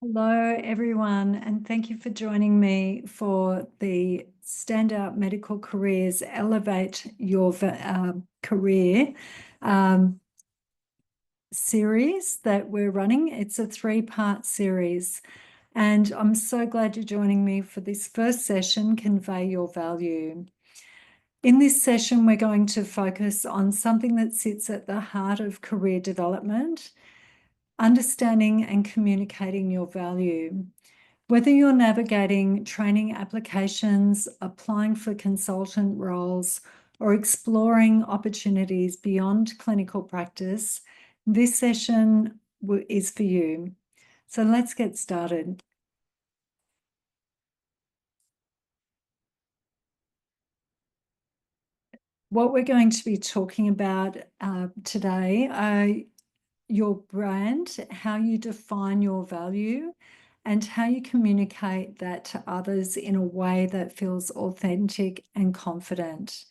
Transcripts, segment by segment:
Hello, everyone, and thank you for joining me for the Standout Medical Careers Elevate Your Career um, series that we're running. It's a three-part series, and I'm so glad you're joining me for this first session, Convey Your Value. In this session, we're going to focus on something that sits at the heart of career development: understanding and communicating your value. Whether you're navigating training applications, applying for consultant roles, or exploring opportunities beyond clinical practice, this session is for you. So let's get started. What we're going to be talking about today are your brand, how you define your value, and how you communicate that to others in a way that feels authentic and confident.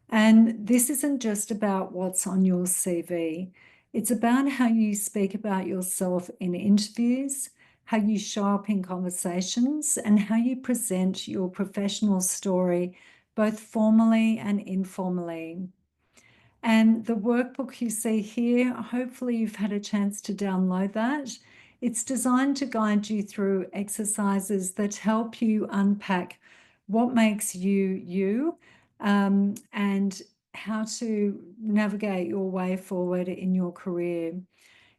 And this isn't just about what's on your CV. It's about how you speak about yourself in interviews, how you show up in conversations, and how you present your professional story, both formally and informally. And the workbook you see here, hopefully you've had a chance to download that. It's designed to guide you through exercises that help you unpack what makes you you, and how to navigate your way forward in your career.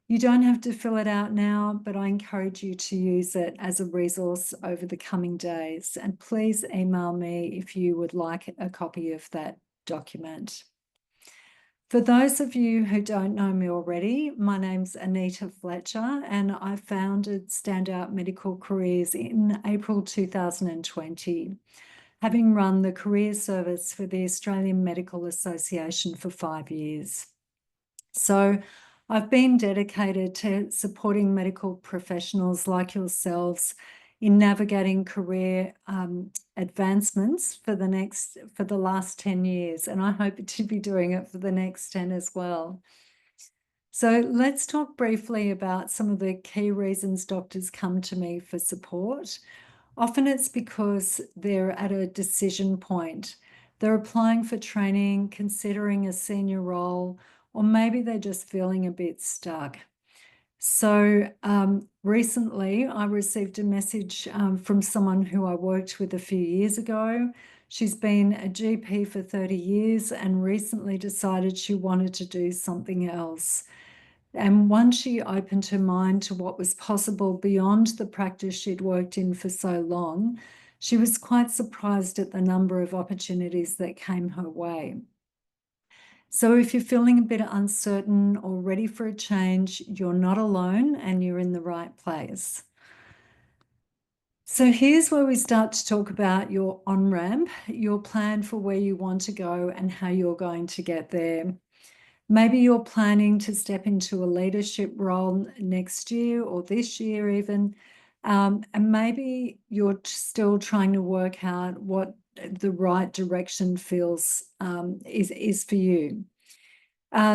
You don't have to fill it out now, but I encourage you to use it as a resource over the coming days. And please email me if you would like a copy of that document. For those of you who don't know me already, my name's Anita Fletcher, and I founded Standout Medical Careers in April 2020, having run the career service for the Australian Medical Association for 5 years. So I've been dedicated to supporting medical professionals like yourselves in navigating career advancements for the last 10 years, and I hope to be doing it for the next 10 as well. So let's talk briefly about some of the key reasons doctors come to me for support. Often it's because they're at a decision point. They're applying for training, considering a senior role, or maybe they're just feeling a bit stuck. So recently, I received a message from someone who I worked with a few years ago. She's been a GP for 30 years and recently decided she wanted to do something else. And once she opened her mind to what was possible beyond the practice she'd worked in for so long, she was quite surprised at the number of opportunities that came her way. So if you're feeling a bit uncertain or ready for a change, you're not alone and you're in the right place. So here's where we start to talk about your on-ramp, your plan for where you want to go and how you're going to get there. Maybe you're planning to step into a leadership role next year or this year even, and maybe you're still trying to work out what the right direction feels is for you.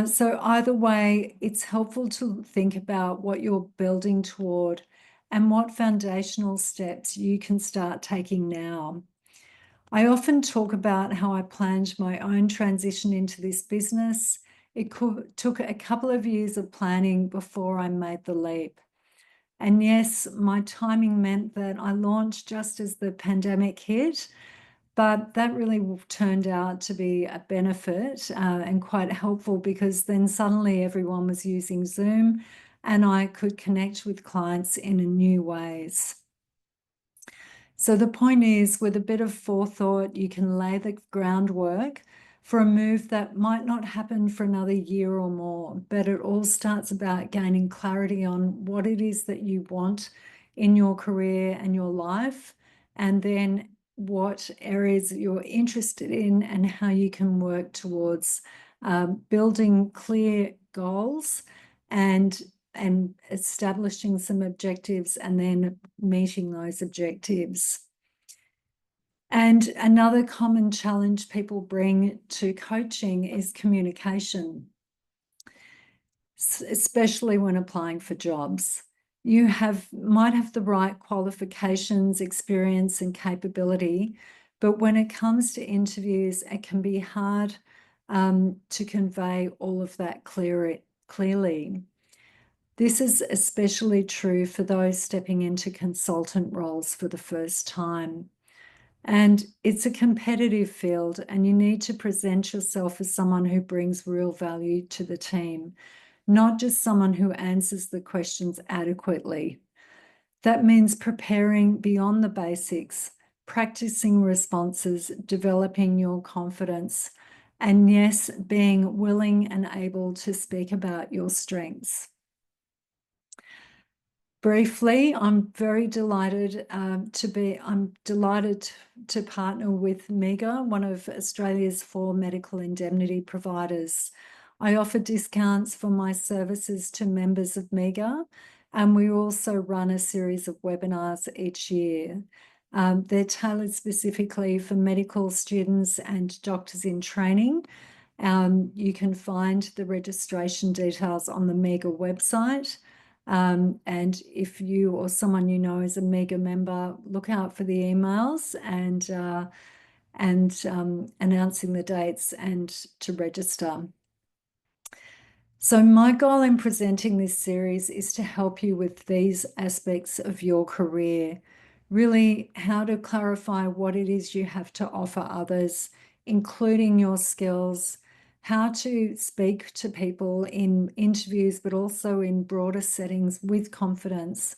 So either way, it's helpful to think about what you're building toward and what foundational steps you can start taking now. I often talk about how I planned my own transition into this business. It took a couple of years of planning before I made the leap. And yes, my timing meant that I launched just as the pandemic hit, but that really turned out to be a benefit and quite helpful because then suddenly everyone was using Zoom and I could connect with clients in new ways. So the point is, with a bit of forethought, you can lay the groundwork for a move that might not happen for another year or more, but it all starts about gaining clarity on what it is that you want in your career and your life, and then what areas you're interested in and how you can work towards building clear goals and establishing some objectives and then meeting those objectives. And another common challenge people bring to coaching is communication, especially when applying for jobs. You might have the right qualifications, experience, and capability, but when it comes to interviews, it can be hard to convey all of that clearly. This is especially true for those stepping into consultant roles for the first time. And it's a competitive field, and you need to present yourself as someone who brings real value to the team, not just someone who answers the questions adequately. That means preparing beyond the basics, practicing responses, developing your confidence, and yes, being willing and able to speak about your strengths. Briefly, I'm delighted to partner with MEGA, one of Australia's 4 medical indemnity providers. I offer discounts for my services to members of MEGA, and we also run a series of webinars each year. They're tailored specifically for medical students and doctors in training. You can find the registration details on the MEGA website. And if you or someone you know is a MEGA member, look out for the emails and announcing the dates and to register. So my goal in presenting this series is to help you with these aspects of your career, really how to clarify what it is you have to offer others, including your skills, how to speak to people in interviews, but also in broader settings with confidence,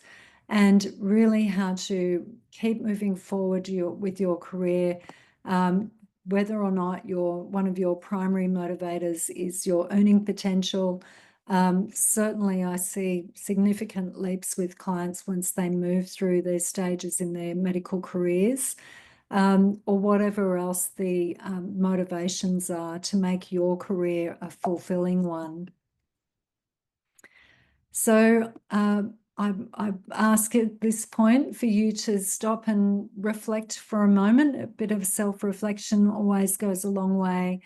and really how to keep moving forward with your career, whether or not one of your primary motivators is your earning potential. Certainly, I see significant leaps with clients once they move through these stages in their medical careers, or whatever else the motivations are to make your career a fulfilling one. So I ask at this point for you to stop and reflect for a moment. A bit of self-reflection always goes a long way.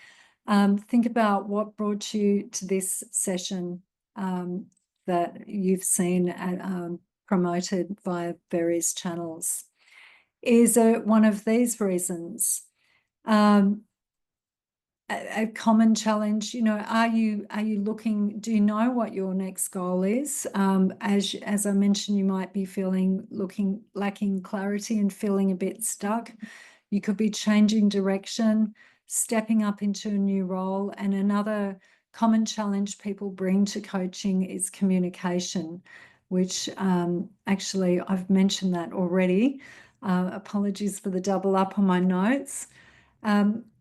Think about what brought you to this session that you've seen promoted via various channels. Is it one of these reasons? A common challenge, are you looking, do you know what your next goal is? As I mentioned, you might be lacking clarity and feeling a bit stuck. You could be changing direction, stepping up into a new role. And another common challenge people bring to coaching is communication, which actually I've mentioned that already. Apologies for the double up on my notes.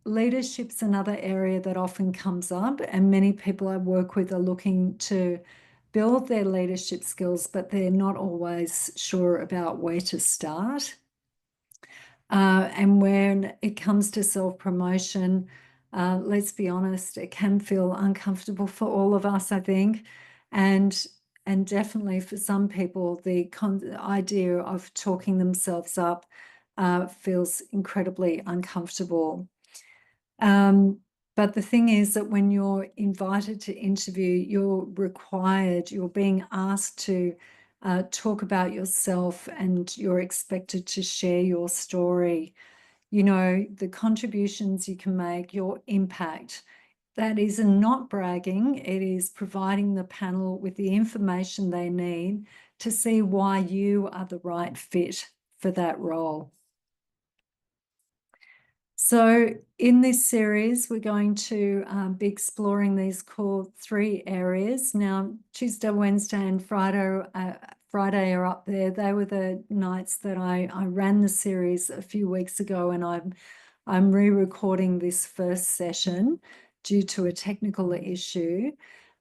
Leadership's another area that often comes up, and many people I work with are looking to build their leadership skills, but they're not always sure about where to start. And when it comes to self-promotion, let's be honest, it can feel uncomfortable for all of us, I think. And definitely for some people, the idea of talking themselves up feels incredibly uncomfortable. But the thing is that when you're invited to interview, you're being asked to talk about yourself, and you're expected to share your story. The contributions you can make, your impact. That is not bragging, it is providing the panel with the information they need to see why you are the right fit for that role. So in this series, we're going to be exploring these core 3 areas. Now, Tuesday, Wednesday, and Friday are up there. They were the nights that I ran the series a few weeks ago, and I'm re-recording this first session due to a technical issue.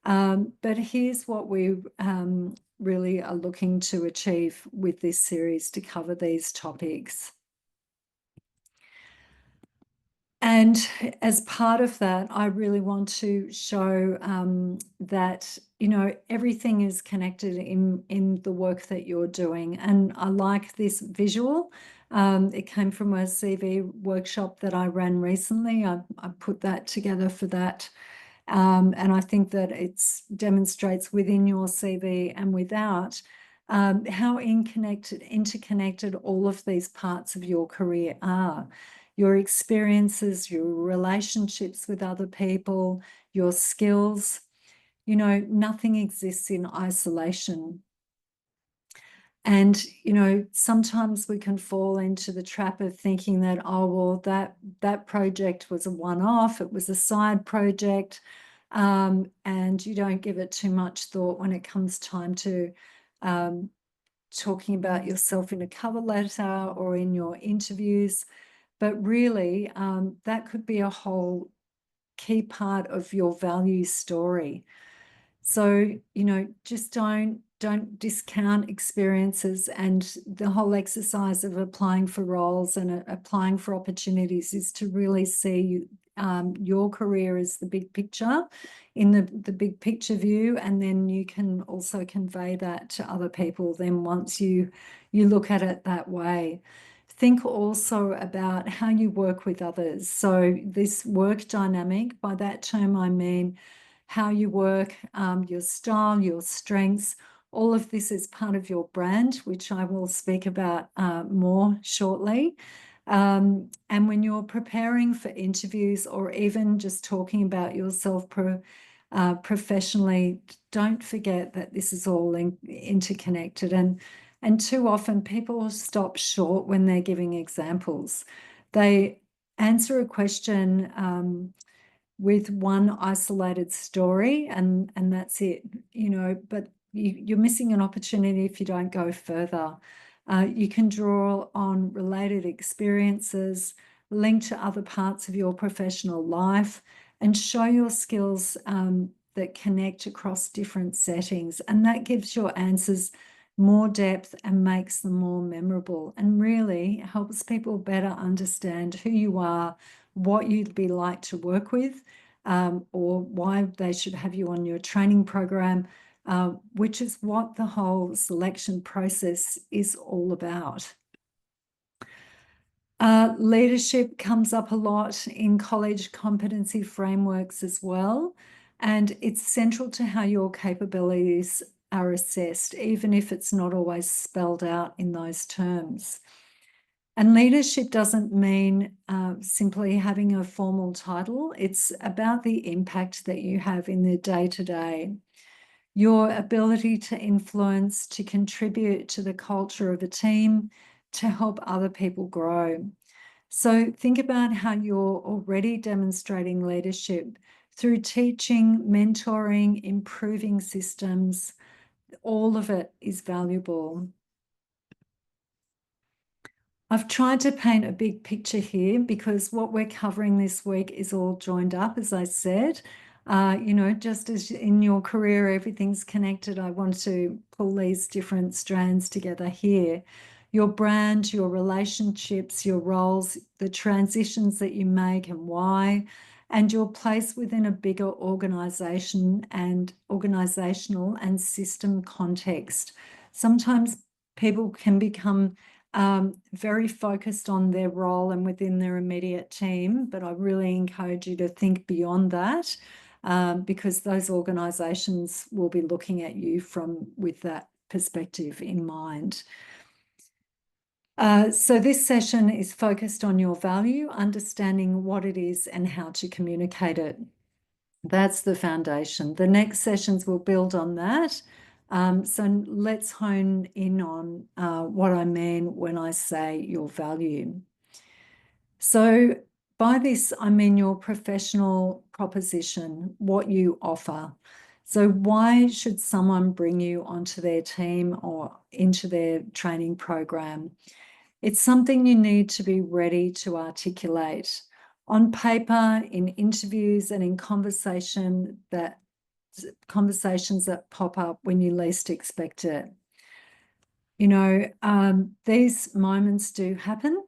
But here's what we really are looking to achieve with this series to cover these topics. And as part of that, I really want to show that, everything is connected in the work that you're doing. And I like this visual. It came from a CV workshop that I ran recently. I put that together for that. And I think that it demonstrates within your CV and without how interconnected all of these parts of your career are. Your experiences, your relationships with other people, your skills. You know, nothing exists in isolation. And, you know, sometimes we can fall into the trap of thinking that, oh, well, that project was a one-off, it was a side project, and you don't give it too much thought when it comes time to talking about yourself in a cover letter or in your interviews. But really, that could be a whole key part of your value story. So, you know, just don't discount experiences, and the whole exercise of applying for roles and applying for opportunities is to really see your career as the big picture, in the big picture view, and then you can also convey that to other people then once you look at it that way. Think also about how you work with others. So this work dynamic, by that term I mean how you work, your style, your strengths. All of this is part of your brand, which I will speak about more shortly. And when you're preparing for interviews or even just talking about yourself professionally, don't forget that this is all interconnected. And too often people stop short when they're giving examples. They answer a question with one isolated story, and that's it, you know, but you're missing an opportunity if you don't go further. You can draw on related experiences, link to other parts of your professional life, and show your skills that connect across different settings. And that gives your answers more depth and makes them more memorable, and really helps people better understand who you are, what you'd be like to work with, or why they should have you on your training program, which is what the whole selection process is all about. Leadership comes up a lot in college competency frameworks as well, and it's central to how your capabilities are assessed, even if it's not always spelled out in those terms. And leadership doesn't mean simply having a formal title. It's about the impact that you have in the day-to-day, your ability to influence, to contribute to the culture of a team, to help other people grow. So think about how you're already demonstrating leadership through teaching, mentoring, improving systems. All of it is valuable. I've tried to paint a big picture here because what we're covering this week is all joined up, as I said. You know, just as in your career, everything's connected, I want to pull these different strands together here. Your brand, your relationships, your roles, the transitions that you make and why, and your place within a bigger organization and organizational and system context. Sometimes people can become very focused on their role and within their immediate team, but I really encourage you to think beyond that, because those organisations will be looking at you with that perspective in mind. So this session is focused on your value, understanding what it is and how to communicate it. That's the foundation. The next sessions will build on that. So let's hone in on what I mean when I say your value. So by this, I mean your professional proposition, what you offer. So why should someone bring you onto their team or into their training program? It's something you need to be ready to articulate on paper, in interviews, and in conversations that pop up when you least expect it. You know, these moments do happen.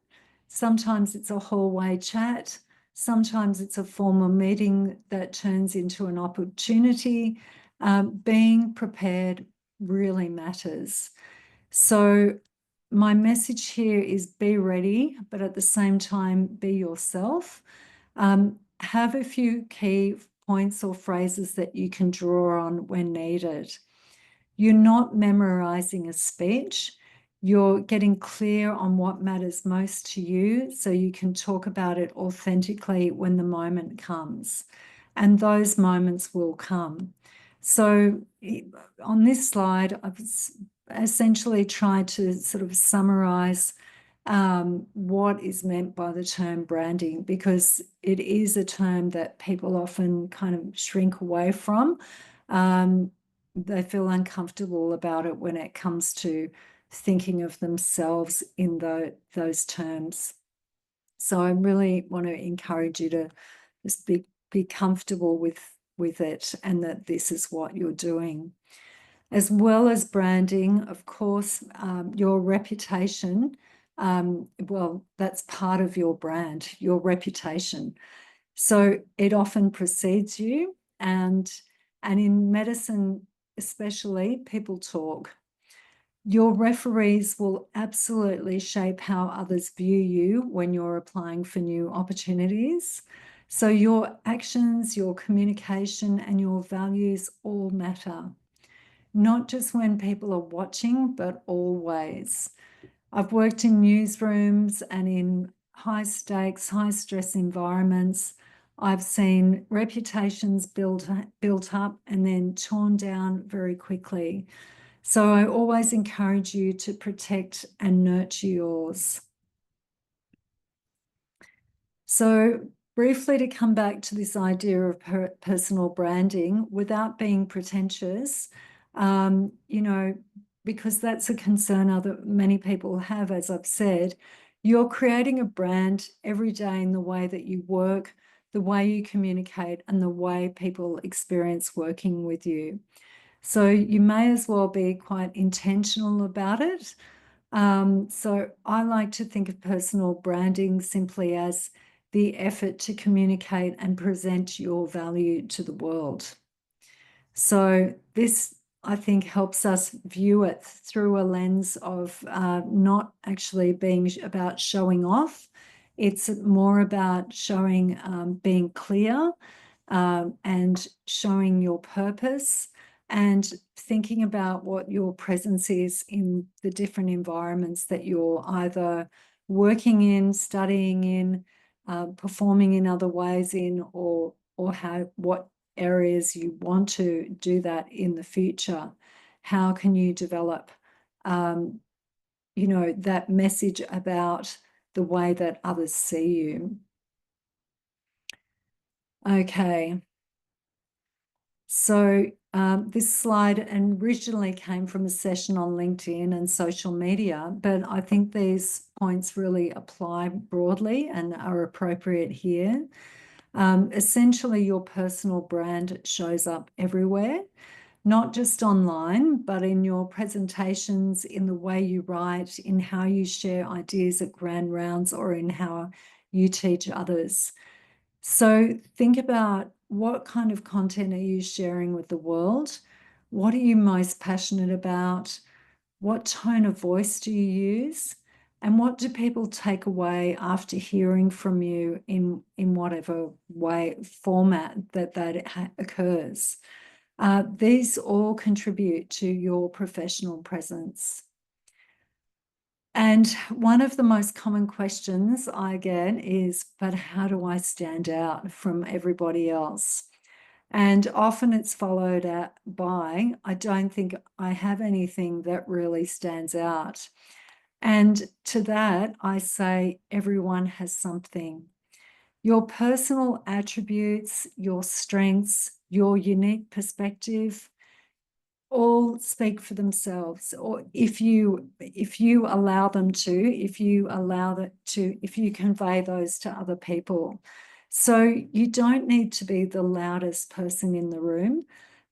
Sometimes it's a hallway chat. Sometimes it's a formal meeting that turns into an opportunity. Being prepared really matters. So my message here is be ready, but at the same time, be yourself. Have a few key points or phrases that you can draw on when needed. You're not memorizing a speech. You're getting clear on what matters most to you so you can talk about it authentically when the moment comes. And those moments will come. So on this slide, I've essentially tried to sort of summarize what is meant by the term branding, because it is a term that people often kind of shrink away from. They feel uncomfortable about it when it comes to thinking of themselves in those terms. So I really want to encourage you to just be comfortable with it, and that this is what you're doing. As well as branding, of course, your reputation, well, that's part of your brand, your reputation. So it often precedes you, and in medicine especially, people talk. Your referees will absolutely shape how others view you when you're applying for new opportunities. So your actions, your communication, and your values all matter, not just when people are watching, but always. I've worked in newsrooms and in high stakes, high stress environments. I've seen reputations built up and then torn down very quickly. So I always encourage you to protect and nurture yours. So briefly, to come back to this idea of personal branding without being pretentious, because that's a concern many people have, as I've said. You're creating a brand every day in the way that you work, the way you communicate, and the way people experience working with you. So you may as well be quite intentional about it. So I like to think of personal branding simply as the effort to communicate and present your value to the world. So this, I think, helps us view it through a lens of not actually being about showing off. It's more about being clear, and showing your purpose, and thinking about what your presence is in the different environments that you're either working in, studying in, performing in other ways in, or what areas you want to do that in the future. How can you develop, that message about the way that others see you? Okay. So this slide originally came from a session on LinkedIn and social media, but I think these points really apply broadly and are appropriate here. Essentially, your personal brand shows up everywhere, not just online, but in your presentations, in the way you write, in how you share ideas at grand rounds, or in how you teach others. So think about, what kind of content are you sharing with the world? What are you most passionate about? What tone of voice do you use? And what do people take away after hearing from you in whatever format that occurs? These all contribute to your professional presence. And one of the most common questions I get is, but how do I stand out from everybody else? And often it's followed by, I don't think I have anything that really stands out. And to that, I say, everyone has something. Your personal attributes, your strengths, your unique perspective, all speak for themselves. Or if you allow them to, if you convey those to other people. So you don't need to be the loudest person in the room,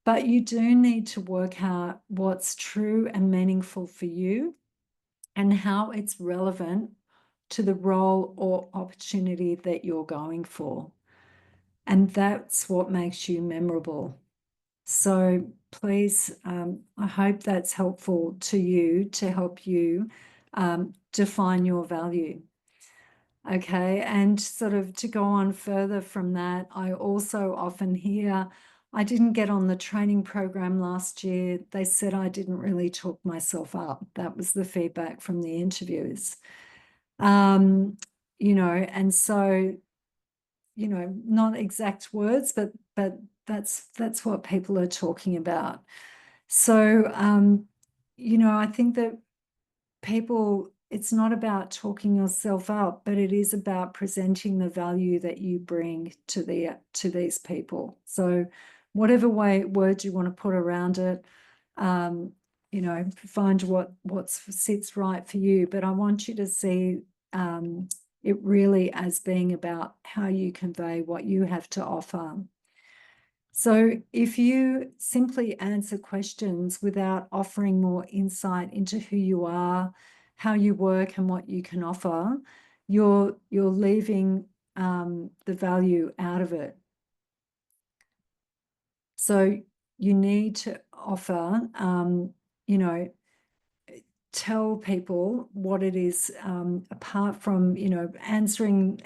but you do need to work out what's true and meaningful for you, and how it's relevant to the role or opportunity that you're going for. And that's what makes you memorable. So please, I hope that's helpful to you, to help you define your value. Okay, and sort of to go on further from that, I also often hear, I didn't get on the training program last year. They said I didn't really talk myself up. That was the feedback from the interviews. And so, not exact words, but that's what people are talking about. So, I think that it's not about talking yourself up, but it is about presenting the value that you bring to these people. So whatever words you want to put around it, find what sits right for you. But I want you to see it really as being about how you convey what you have to offer. So if you simply answer questions without offering more insight into who you are, how you work, and what you can offer, you're leaving the value out of it. So you need to offer, tell people what it is, apart from, answering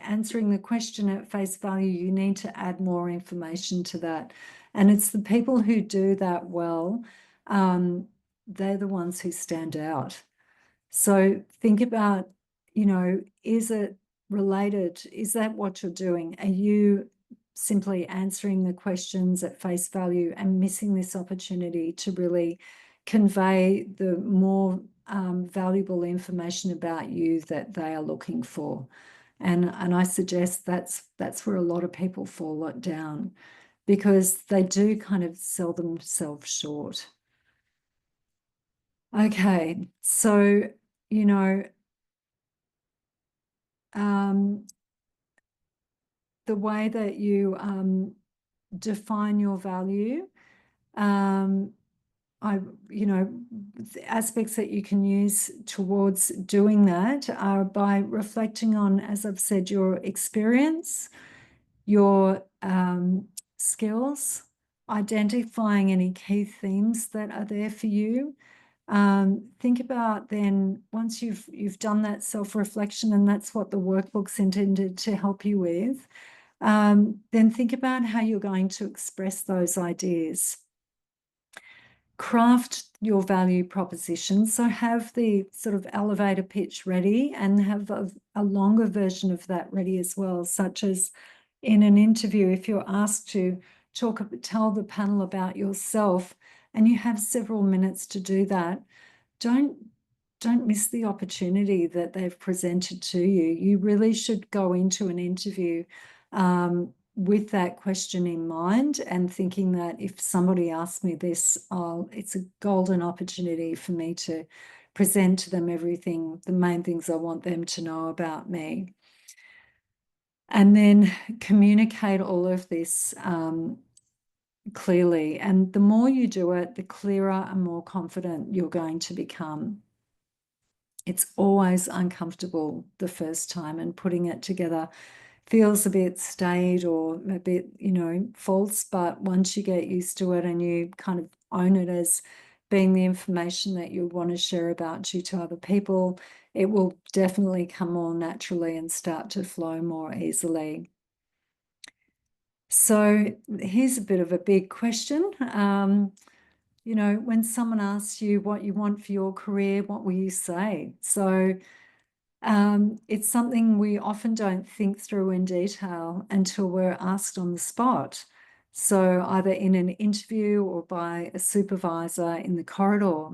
the question at face value. You need to add more information to that. And it's the people who do that well, they're the ones who stand out. So think about, is it related? Is that what you're doing? Are you simply answering the questions at face value and missing this opportunity to really convey the more valuable information about you that they are looking for? And I suggest that's where a lot of people fall down, because they do kind of sell themselves short. Okay, so, the way that you define your value, the aspects that you can use towards doing that are by reflecting on, as I've said, your experience, your skills, identifying any key themes that are there for you. Think about then, once you've done that self-reflection, and that's what the workbook's intended to help you with, then think about how you're going to express those ideas. Craft your value proposition. So have the sort of elevator pitch ready, and have a longer version of that ready as well, such as in an interview, if you're asked to tell the panel about yourself and you have several minutes to do that, don't miss the opportunity that they've presented to you. You really should go into an interview with that question in mind, and thinking that if somebody asks me this, it's a golden opportunity for me to present to them the main things I want them to know about me. And then communicate all of this clearly. And the more you do it, the clearer and more confident you're going to become. It's always uncomfortable the first time, and putting it together feels a bit staid or a bit, false. But once you get used to it and you kind of own it as being the information that you want to share about you to other people, it will definitely come more naturally and start to flow more easily. So here's a bit of a big question. When someone asks you what you want for your career, what will you say? So it's something we often don't think through in detail until we're asked on the spot. So either in an interview or by a supervisor in the corridor.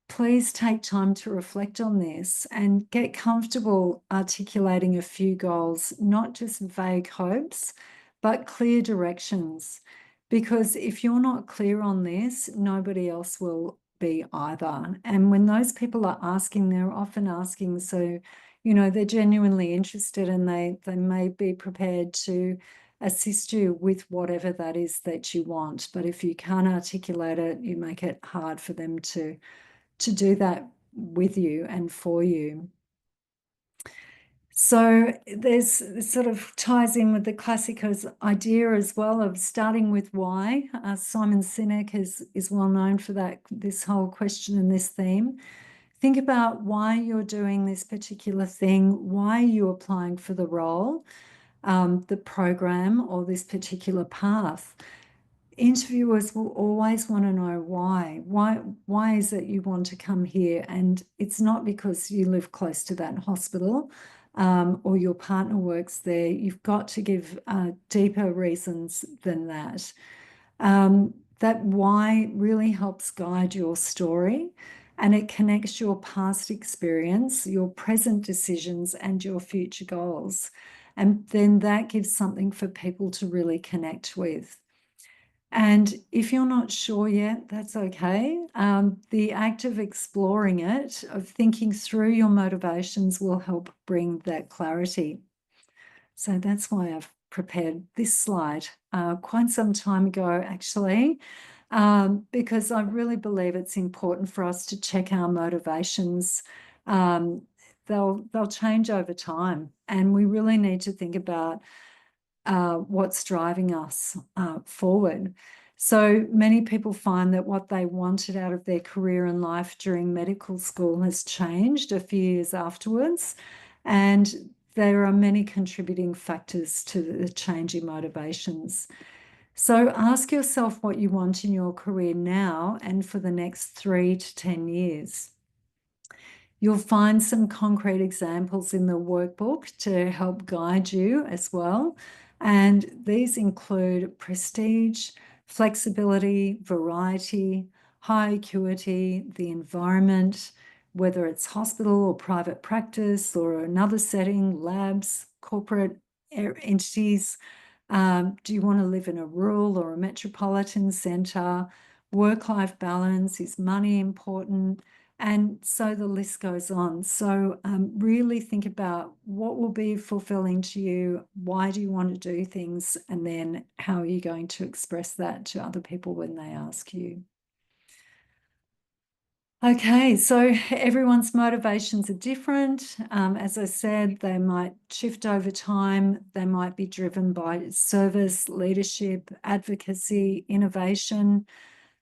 Please take time to reflect on this and get comfortable articulating a few goals, not just vague hopes, but clear directions. Because if you're not clear on this, nobody else will be either. And when those people are asking, they're often asking, so, they're genuinely interested, and they may be prepared to assist you with whatever that is that you want. But if you can't articulate it, you make it hard for them to do that with you and for you. So this sort of ties in with the classic's idea as well of starting with why. Simon Sinek is well known for this whole question and this theme. Think about why you're doing this particular thing, why you're applying for the role, the program, or this particular path. interviewers will always want to know why. Why is it you want to come here? And it's not because you live close to that hospital, or your partner works there. You've got to give deeper reasons than that. That why really helps guide your story, and it connects your past experience, your present decisions, and your future goals. And then that gives something for people to really connect with. And if you're not sure yet, that's okay. The act of exploring it, of thinking through your motivations, will help bring that clarity. So that's why I've prepared this slide quite some time ago, actually, because I really believe it's important for us to check our motivations. They'll change over time, and we really need to think about what's driving us forward. So many people find that what they wanted out of their career and life during medical school has changed a few years afterwards. And there are many contributing factors to the change in motivations. So ask yourself what you want in your career now and for the next 3 to 10 years. You'll find some concrete examples in the workbook to help guide you as well. And these include prestige, flexibility, variety, high acuity, the environment, whether it's hospital or private practice or another setting, labs, corporate entities. Do you want to live in a rural or a metropolitan centre? Work-life balance, is money important? And so the list goes on. So really think about what will be fulfilling to you, why do you want to do things, and then how are you going to express that to other people when they ask you. Okay, so everyone's motivations are different. As I said, they might shift over time. They might be driven by service, leadership, advocacy, innovation.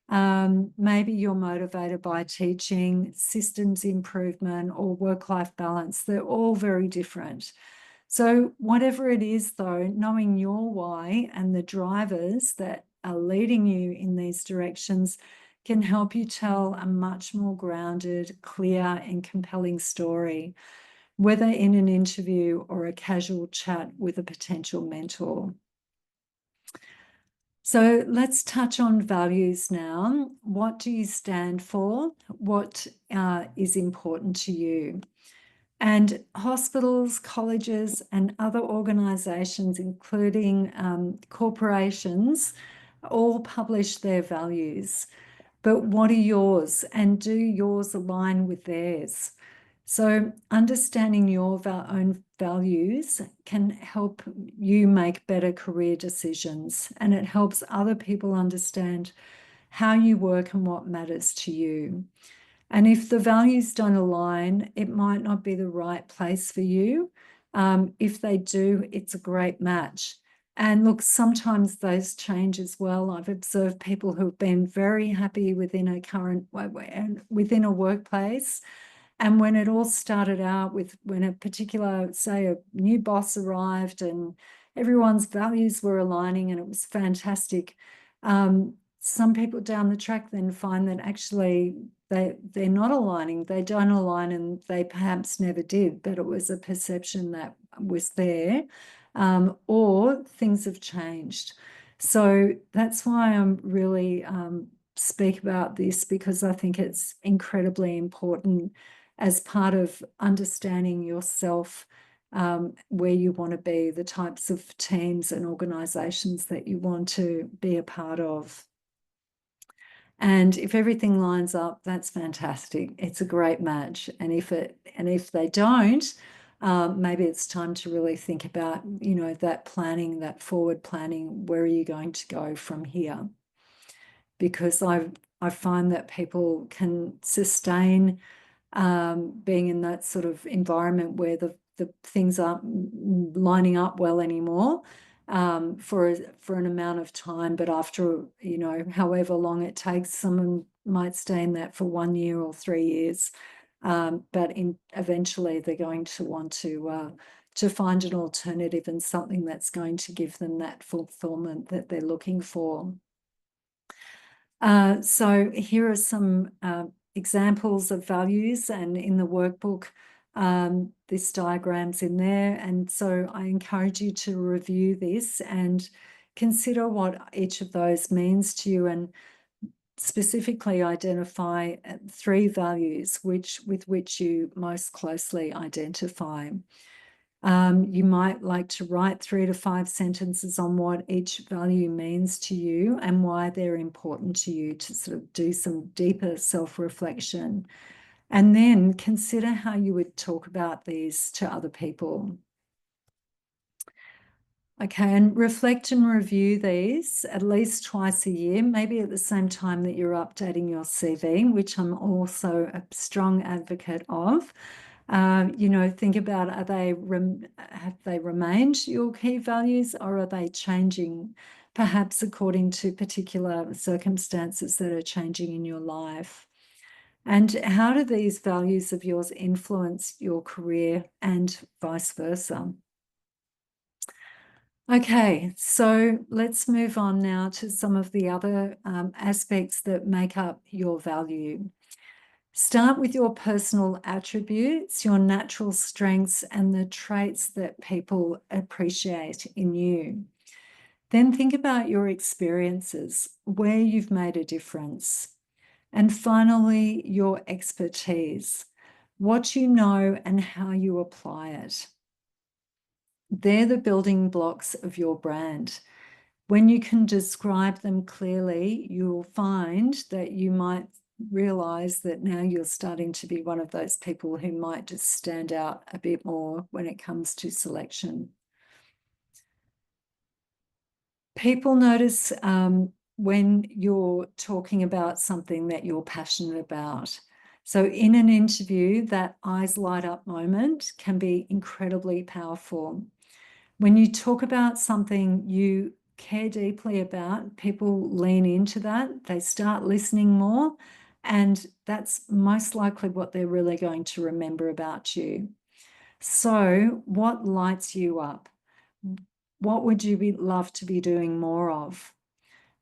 Maybe you're motivated by teaching, systems improvement, or work-life balance. They're all very different. So whatever it is, though, knowing your why and the drivers that are leading you in these directions can help you tell a much more grounded, clear, and compelling story, whether in an interview or a casual chat with a potential mentor. So let's touch on values now. What do you stand for? What is important to you? And hospitals, colleges, and other organisations, including corporations, all publish their values. But what are yours? And do yours align with theirs? So understanding your own values can help you make better career decisions, and it helps other people understand how you work and what matters to you. And if the values don't align, it might not be the right place for you. If they do, it's a great match. And look, sometimes those change as well. I've observed people who've been very happy within a workplace. And when it all started out with when a particular, say, a new boss arrived and everyone's values were aligning and it was fantastic. Some people down the track then find that actually they're not aligning, they don't align, and they perhaps never did, but it was a perception that was there, or things have changed. So that's why I'm really speak about this, because I think it's incredibly important as part of understanding yourself, where you want to be, the types of teams and organisations that you want to be a part of. And if everything lines up, that's fantastic. It's a great match. And if they don't, maybe it's time to really think about, that planning, that forward planning. Where are you going to go from here? Because I find that people can sustain being in that sort of environment where the things aren't lining up well anymore, for an amount of time. But after, however long it takes, someone might stay in that for 1 year or 3 years. But eventually they're going to want to find an alternative and something that's going to give them that fulfillment that they're looking for. So here are some examples of values, and in the workbook, this diagram's in there. And so I encourage you to review this and consider what each of those means to you, and specifically identify 3 values with which you most closely identify. You might like to write 3 to 5 sentences on what each value means to you and why they're important to you, to sort of do some deeper self-reflection. And then consider how you would talk about these to other people. Okay, and reflect and review these at least twice a year, maybe at the same time that you're updating your CV, which I'm also a strong advocate of. Think about, have they remained your key values, or are they changing, perhaps according to particular circumstances that are changing in your life? And how do these values of yours influence your career and vice versa? Okay, so let's move on now to some of the other aspects that make up your value. Start with your personal attributes, your natural strengths, and the traits that people appreciate in you. Then think about your experiences, where you've made a difference. And finally, your expertise, what you know and how you apply it. They're the building blocks of your brand. When you can describe them clearly, you'll find that you might realize that now you're starting to be one of those people who might just stand out a bit more when it comes to selection. People notice when you're talking about something that you're passionate about. So in an interview, that eyes light up moment can be incredibly powerful. When you talk about something you care deeply about, people lean into that, they start listening more, and that's most likely what they're really going to remember about you. So, what lights you up? What would you love to be doing more of?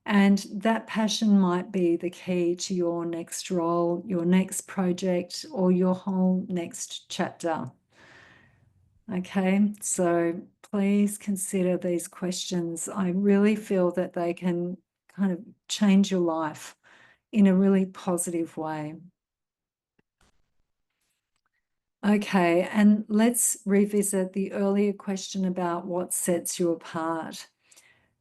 And that passion might be the key to your next role, your next project, or your whole next chapter. Okay, so please consider these questions. I really feel that they can kind of change your life in a really positive way. Okay, and let's revisit the earlier question about what sets you apart.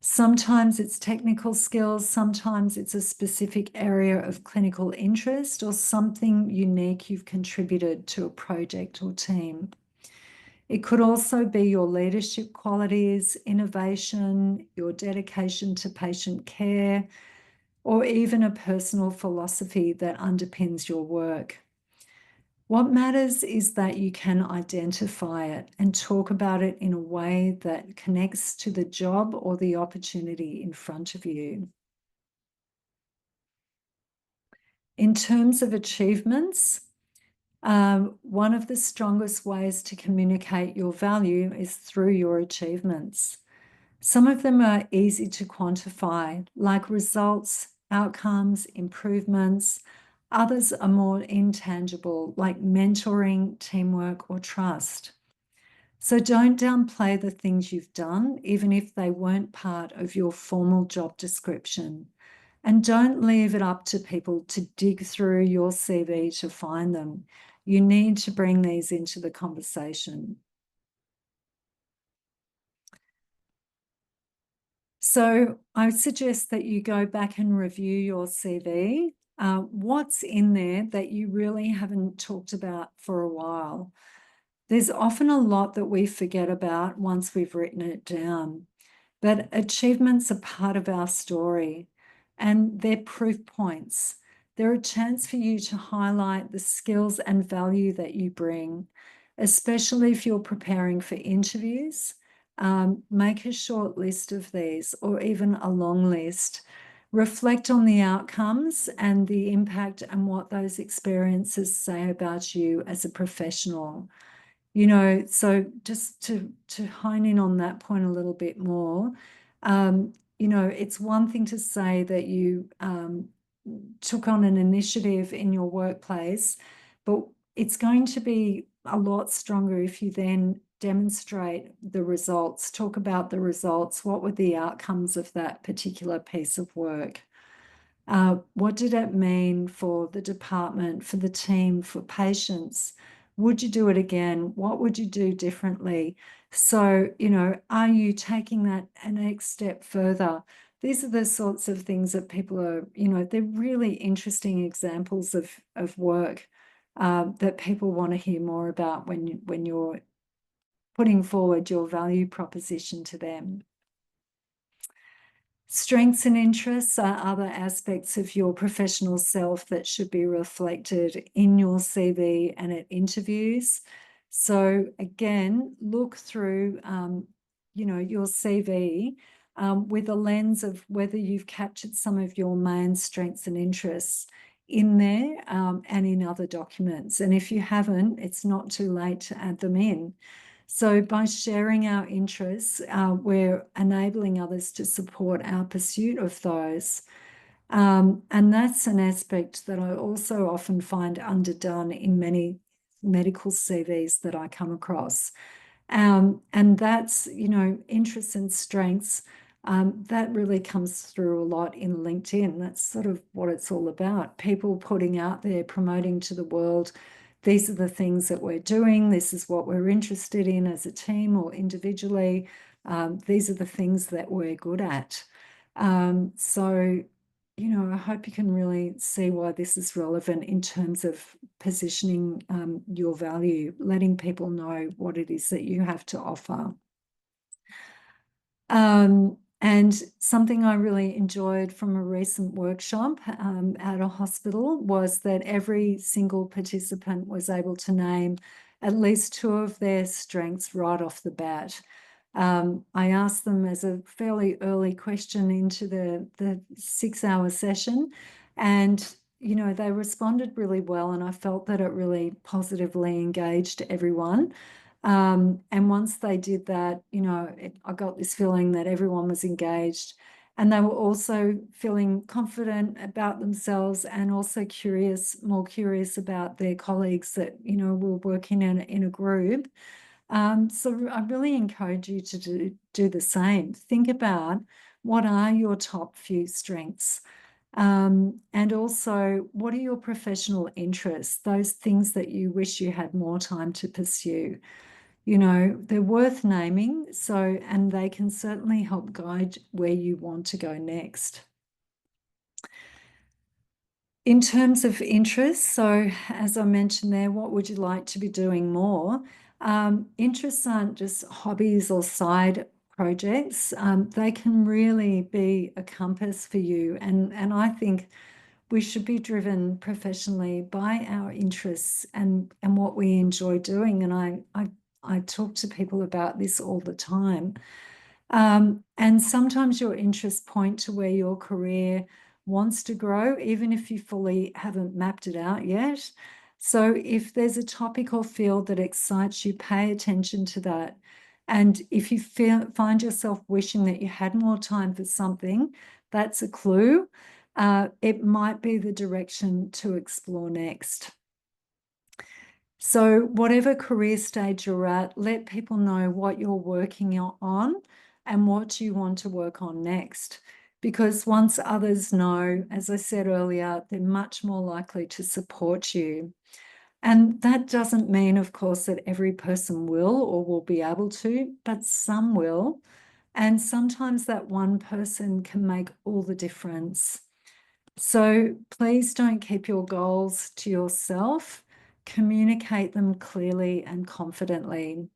Sometimes it's technical skills, sometimes it's a specific area of clinical interest, or something unique you've contributed to a project or team. It could also be your leadership qualities, innovation, your dedication to patient care, or even a personal philosophy that underpins your work. What matters is that you can identify it and talk about it in a way that connects to the job or the opportunity in front of you. In terms of achievements, one of the strongest ways to communicate your value is through your achievements. Some of them are easy to quantify, like results, outcomes, improvements. Others are more intangible, like mentoring, teamwork, or trust. So don't downplay the things you've done, even if they weren't part of your formal job description. And don't leave it up to people to dig through your CV to find them. You need to bring these into the conversation. So I suggest that you go back and review your CV. What's in there that you really haven't talked about for a while? There's often a lot that we forget about once we've written it down. But achievements are part of our story, and they're proof points. They're a chance for you to highlight the skills and value that you bring, especially if you're preparing for interviews. Make a short list of these, or even a long list. Reflect on the outcomes and the impact and what those experiences say about you as a professional. So just to hone in on that point a little bit more, it's one thing to say that you took on an initiative in your workplace, but it's going to be a lot stronger if you then demonstrate the results, talk about the results. What were the outcomes of that particular piece of work? What did it mean for the department, for the team, for patients? Would you do it again? What would you do differently? So, are you taking that a next step further? These are the sorts of things that people are, they're really interesting examples of work that people want to hear more about when you're putting forward your value proposition to them. Strengths and interests are other aspects of your professional self that should be reflected in your CV and at interviews. So again, look through, your CV with a lens of whether you've captured some of your main strengths and interests in there and in other documents. And if you haven't, it's not too late to add them in. So by sharing our interests, we're enabling others to support our pursuit of those. And that's an aspect that I also often find underdone in many medical CVs that I come across. And that's, interests and strengths. That really comes through a lot in LinkedIn. That's sort of what it's all about. People putting out there, promoting to the world, these are the things that we're doing. This is what we're interested in as a team or individually. These are the things that we're good at. So, I hope you can really see why this is relevant in terms of positioning your value, letting people know what it is that you have to offer. And something I really enjoyed from a recent workshop at a hospital was that every single participant was able to name at least two of their strengths right off the bat. I asked them as a fairly early question into the 6-hour session, and they responded really well, and I felt that it really positively engaged everyone. And once they did that, I got this feeling that everyone was engaged, and they were also feeling confident about themselves and also more curious about their colleagues that, were working in a group. So I really encourage you to do the same. Think about what are your top few strengths. And also, what are your professional interests, those things that you wish you had more time to pursue? They're worth naming, and they can certainly help guide where you want to go next. In terms of interests, so as I mentioned there, what would you like to be doing more? Interests aren't just hobbies or side projects. They can really be a compass for you. And I think we should be driven professionally by our interests and what we enjoy doing. And I talk to people about this all the time. And sometimes your interests point to where your career wants to grow, even if you fully haven't mapped it out yet. So if there's a topic or field that excites you, pay attention to that. And if you find yourself wishing that you had more time for something, that's a clue. It might be the direction to explore next. So whatever career stage you're at, let people know what you're working on and what you want to work on next. Because once others know, as I said earlier, they're much more likely to support you. And that doesn't mean, of course, that every person will or will be able to, but some will. And sometimes that one person can make all the difference. So please don't keep your goals to yourself. Communicate them clearly and confidently.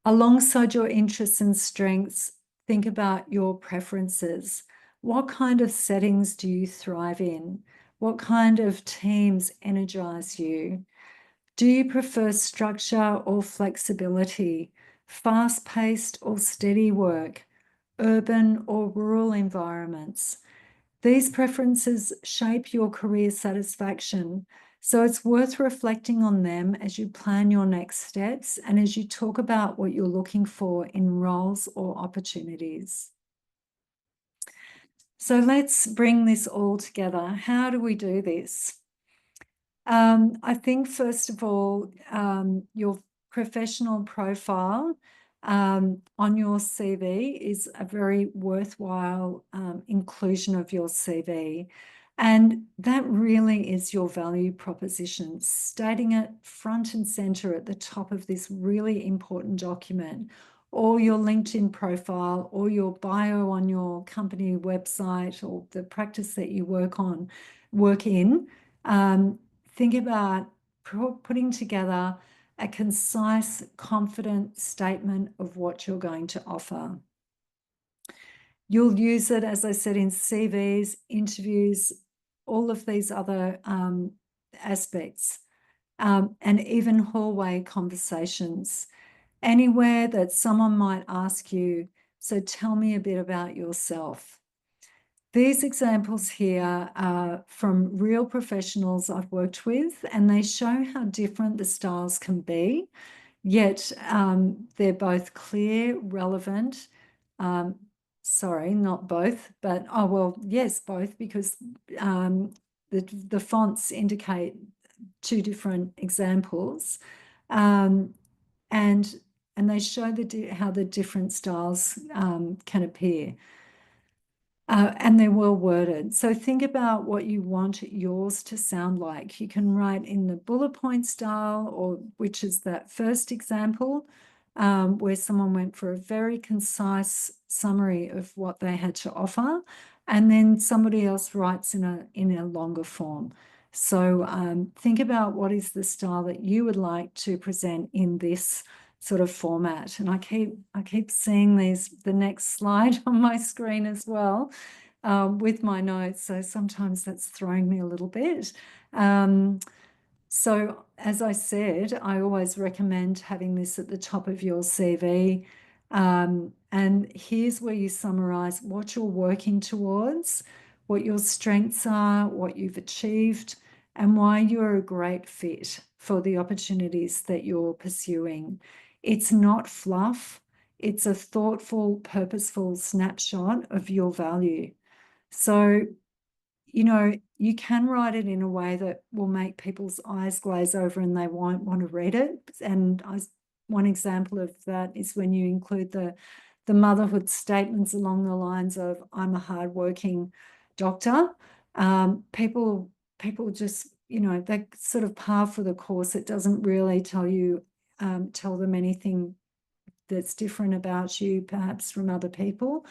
Alongside your interests and strengths, think about your preferences. What kind of settings do you thrive in? What kind of teams energize you? Do you prefer structure or flexibility? Fast-paced or steady work? Urban or rural environments? These preferences shape your career satisfaction, so it's worth reflecting on them as you plan your next steps and as you talk about what you're looking for in roles or opportunities. So let's bring this all together. How do we do this? I think, first of all, your professional profile on your CV is a very worthwhile inclusion of your CV. And that really is your value proposition, stating it front and center at the top of this really important document, or your LinkedIn profile, or your bio on your company website, or the practice that you work in. Think about putting together a concise, confident statement of what you're going to offer. You'll use it, as I said, in CVs, interviews, all of these other aspects, and even hallway conversations. Anywhere that someone might ask you, so tell me a bit about yourself. These examples here are from real professionals I've worked with, and they show how different the styles can be, yet they're both clear, relevant. Sorry, not both, but, oh, well, yes, both, because the fonts indicate two different examples. And they show how the different styles can appear. And they're well worded. So think about what you want yours to sound like. You can write in the bullet point style, or which is that first example, where someone went for a very concise summary of what they had to offer, and then somebody else writes in a longer form. So think about what is the style that you would like to present in this sort of format. And I keep seeing the next slide on my screen as well, with my notes. So sometimes that's throwing me a little bit. So as I said, I always recommend having this at the top of your CV. And here's where you summarize what you're working towards, what your strengths are, what you've achieved, and why you're a great fit for the opportunities that you're pursuing. It's not fluff. It's a thoughtful, purposeful snapshot of your value. So, you can write it in a way that will make people's eyes glaze over and they won't want to read it. And one example of that is when you include the motherhood statements along the lines of, I'm a hardworking doctor. People just, they sort of par for the course. It doesn't really tell them anything that's different about you, perhaps from other people.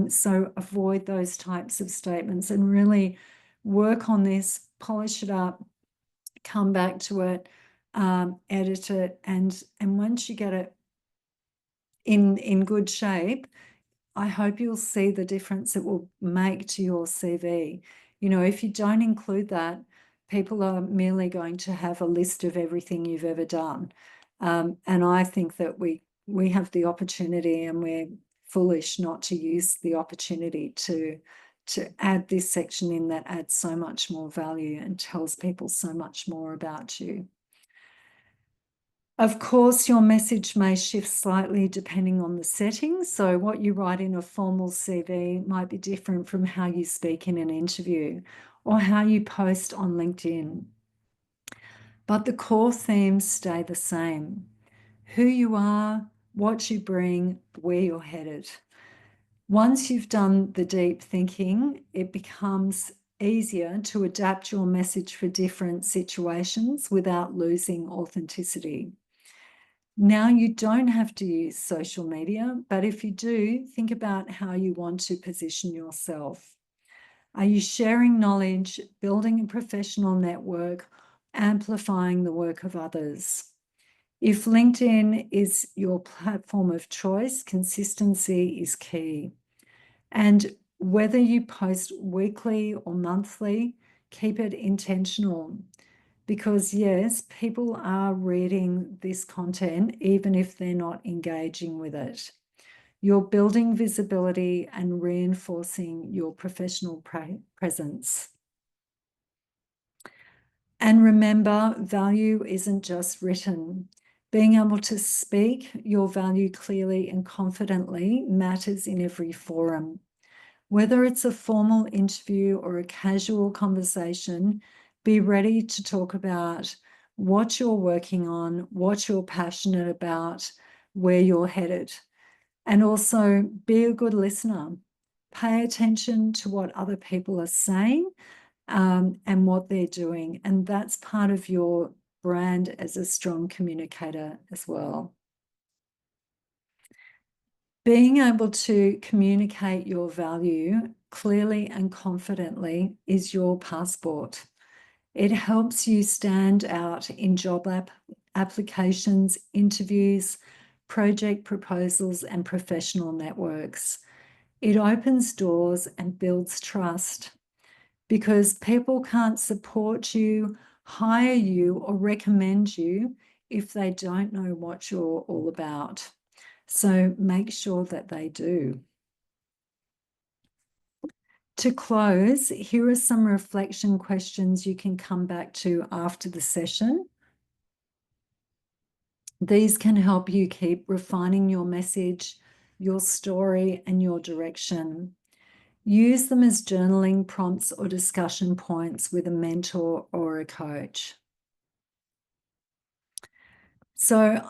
So avoid those types of statements and really work on this, polish it up, come back to it, edit it, and once you get it in good shape, I hope you'll see the difference it will make to your CV. If you don't include that, people are merely going to have a list of everything you've ever done. And I think that we have the opportunity, and we're foolish not to use the opportunity to add this section in that adds so much more value and tells people so much more about you. Of course, your message may shift slightly depending on the setting. So what you write in a formal CV might be different from how you speak in an interview or how you post on LinkedIn. But the core themes stay the same: who you are, what you bring, where you're headed. Once you've done the deep thinking, it becomes easier to adapt your message for different situations without losing authenticity. Now, you don't have to use social media, but if you do, think about how you want to position yourself. Are you sharing knowledge, building a professional network, amplifying the work of others? If LinkedIn is your platform of choice, consistency is key. And whether you post weekly or monthly, keep it intentional. Because yes, people are reading this content even if they're not engaging with it. You're building visibility and reinforcing your professional presence. And remember, value isn't just written. Being able to speak your value clearly and confidently matters in every forum. Whether it's a formal interview or a casual conversation, be ready to talk about what you're working on, what you're passionate about, where you're headed. And also be a good listener. Pay attention to what other people are saying and what they're doing. And that's part of your brand as a strong communicator as well. Being able to communicate your value clearly and confidently is your passport. It helps you stand out in job applications, interviews, project proposals, and professional networks. It opens doors and builds trust because people can't support you, hire you, or recommend you if they don't know what you're all about. So make sure that they do. To close, here are some reflection questions you can come back to after the session. These can help you keep refining your message, your story, and your direction. Use them as journaling prompts or discussion points with a mentor or a coach. So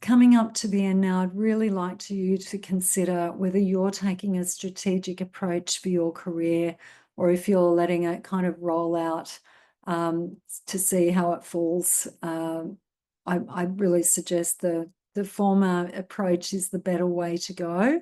coming up to the end now, I'd really like you to consider whether you're taking a strategic approach for your career or if you're letting it kind of roll out to see how it falls. I really suggest the former approach is the better way to go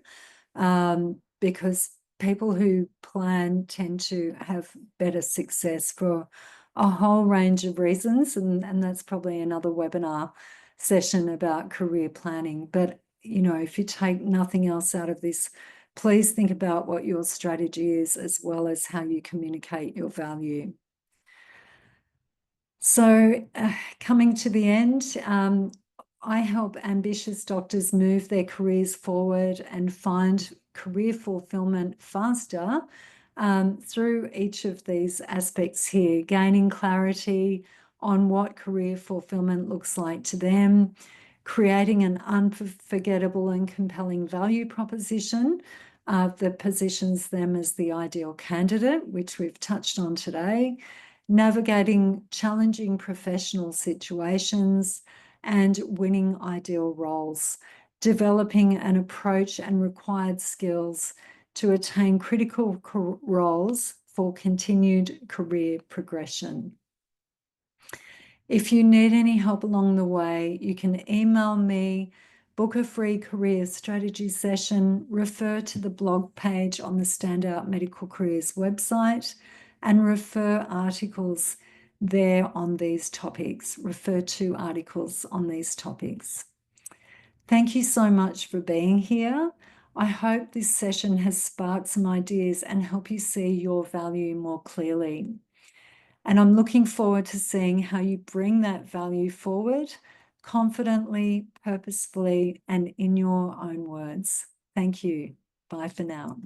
because people who plan tend to have better success for a whole range of reasons, and that's probably another webinar session about career planning. But, you know, if you take nothing else out of this, please think about what your strategy is as well as how you communicate your value. So coming to the end, I help ambitious doctors move their careers forward and find career fulfillment faster through each of these aspects here, gaining clarity on what career fulfillment looks like to them, creating an unforgettable and compelling value proposition that positions them as the ideal candidate, which we've touched on today, navigating challenging professional situations, and winning ideal roles, developing an approach and required skills to attain critical roles for continued career progression. If you need any help along the way, you can email me, book a free career strategy session, refer to the blog page on the Standout Medical Careers website, and refer articles there on these topics. Refer to articles on these topics. Thank you so much for being here. I hope this session has sparked some ideas and help you see your value more clearly. And I'm looking forward to seeing how you bring that value forward confidently, purposefully, and in your own words. Thank you. Bye for now.